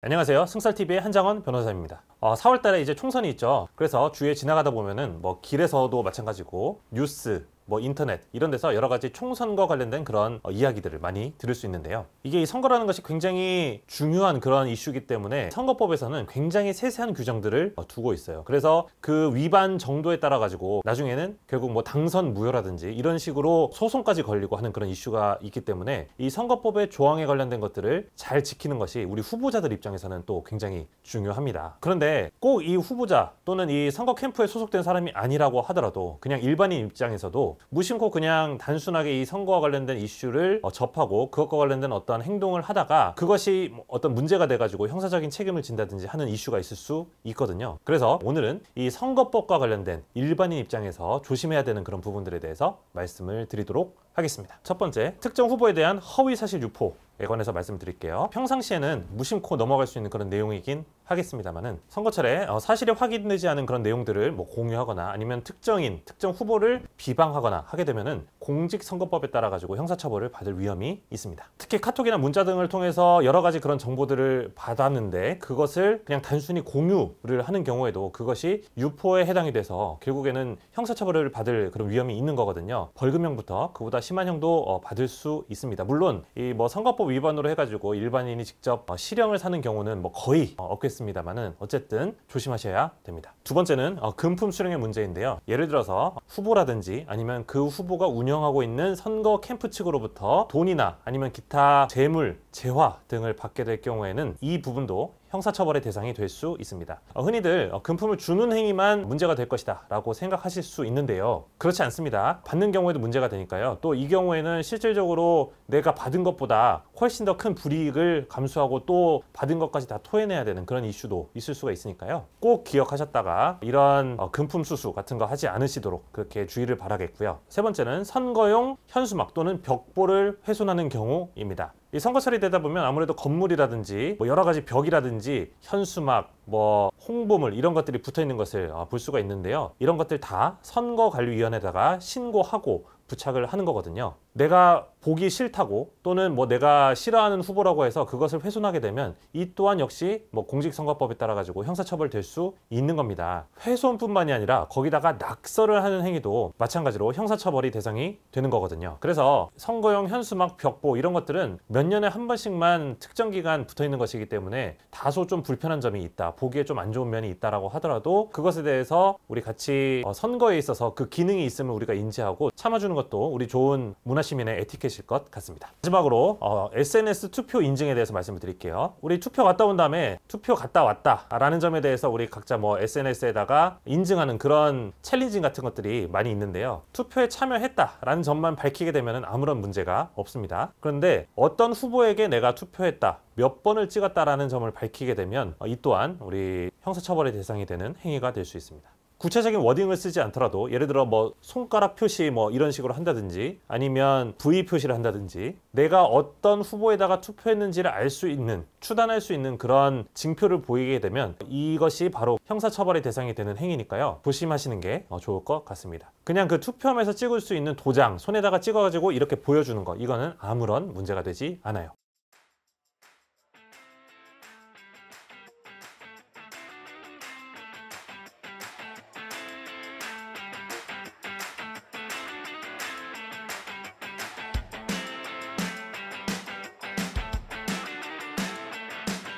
안녕하세요. 승설TV의 한장원 변호사입니다. 4월 달에 이제 총선이 있죠. 그래서 주위에 지나가다 보면은 뭐 길에서도 마찬가지고 뉴스, 뭐 인터넷 이런 데서 여러 가지 총선과 관련된 그런 이야기들을 많이 들을 수 있는데요. 이게 이 선거라는 것이 굉장히 중요한 그런 이슈이기 때문에 선거법에서는 굉장히 세세한 규정들을 두고 있어요. 그래서 그 위반 정도에 따라 가지고 나중에는 결국 뭐 당선 무효라든지 이런 식으로 소송까지 걸리고 하는 그런 이슈가 있기 때문에 이 선거법의 조항에 관련된 것들을 잘 지키는 것이 우리 후보자들 입장에서는 또 굉장히 중요합니다. 그런데 꼭 이 후보자 또는 이 선거 캠프에 소속된 사람이 아니라고 하더라도 그냥 일반인 입장에서도 무심코 그냥 단순하게 이 선거와 관련된 이슈를 접하고 그것과 관련된 어떤 행동을 하다가 그것이 어떤 문제가 돼가지고 형사적인 책임을 진다든지 하는 이슈가 있을 수 있거든요. 그래서 오늘은 이 선거법과 관련된 일반인 입장에서 조심해야 되는 그런 부분들에 대해서 말씀을 드리도록 하겠습니다. 첫 번째, 특정 후보에 대한 허위사실 유포에 관해서 말씀드릴게요. 평상시에는 무심코 넘어갈 수 있는 그런 내용이긴 하겠습니다만은 선거철에 사실이 확인되지 않은 그런 내용들을 뭐 공유하거나 아니면 특정인, 특정 후보를 비방하거나 하게 되면은 공직선거법에 따라 가지고 형사처벌을 받을 위험이 있습니다. 특히 카톡이나 문자 등을 통해서 여러 가지 그런 정보들을 받았는데 그것을 그냥 단순히 공유를 하는 경우에도 그것이 유포에 해당이 돼서 결국에는 형사처벌을 받을 그런 위험이 있는 거거든요. 벌금형부터 그보다 심한 형도 받을 수 있습니다. 물론 이 뭐 선거법 위반으로 해가지고 일반인이 직접 실형을 사는 경우는 뭐 거의 없겠습니다만은 어쨌든 조심하셔야 됩니다. 두 번째는 금품 수령의 문제인데요. 예를 들어서 후보라든지 아니면 그 후보가 운영하고 있는 선거 캠프 측으로부터 돈이나 아니면 기타 재물, 재화 등을 받게 될 경우에는 이 부분도 형사처벌의 대상이 될 수 있습니다. 흔히들 금품을 주는 행위만 문제가 될 것이다 라고 생각하실 수 있는데요. 그렇지 않습니다. 받는 경우에도 문제가 되니까요. 또 이 경우에는 실질적으로 내가 받은 것보다 훨씬 더 큰 불이익을 감수하고 또 받은 것까지 다 토해내야 되는 그런 이슈도 있을 수가 있으니까요. 꼭 기억하셨다가 이런 금품 수수 같은 거 하지 않으시도록 그렇게 주의를 바라겠고요. 세 번째는 선거용 현수막 또는 벽보를 훼손하는 경우입니다. 이 선거철이 되다 보면 아무래도 건물이라든지 뭐 여러 가지 벽이라든지 현수막, 뭐 홍보물 이런 것들이 붙어 있는 것을 볼 수가 있는데요. 이런 것들 다 선거관리위원회에다가 신고하고 부착을 하는 거거든요. 내가 보기 싫다고 또는 뭐 내가 싫어하는 후보라고 해서 그것을 훼손하게 되면 이 또한 역시 뭐 공직선거법에 따라 가지고 형사처벌 될 수 있는 겁니다. 훼손뿐만이 아니라 거기다가 낙서를 하는 행위도 마찬가지로 형사처벌이 대상이 되는 거거든요. 그래서 선거용 현수막, 벽보 이런 것들은 몇 년에 한 번씩만 특정 기간 붙어 있는 것이기 때문에 다소 좀 불편한 점이 있다, 보기에 좀 안 좋은 면이 있다라고 하더라도 그것에 대해서 우리 같이 선거에 있어서 그 기능이 있음을 우리가 인지하고 참아주는 것도 우리 좋은 문화시민의 에티켓일 것 같습니다. 마지막으로 SNS 투표 인증에 대해서 말씀을 드릴게요. 우리 투표 갔다 온 다음에 투표 갔다 왔다 라는 점에 대해서 우리 각자 뭐 SNS에다가 인증하는 그런 챌린징 같은 것들이 많이 있는데요. 투표에 참여했다 라는 점만 밝히게 되면 아무런 문제가 없습니다. 그런데 어떤 후보에게 내가 투표했다, 몇 번을 찍었다라는 점을 밝히게 되면 이 또한 우리 형사처벌의 대상이 되는 행위가 될 수 있습니다. 구체적인 워딩을 쓰지 않더라도 예를 들어 뭐 손가락 표시 뭐 이런 식으로 한다든지 아니면 V 표시를 한다든지 내가 어떤 후보에다가 투표했는지를 알 수 있는, 추단할 수 있는 그런 징표를 보이게 되면 이것이 바로 형사처벌의 대상이 되는 행위니까요. 조심하시는 게 좋을 것 같습니다. 그냥 그 투표함에서 찍을 수 있는 도장 손에다가 찍어가지고 이렇게 보여주는 거, 이거는 아무런 문제가 되지 않아요.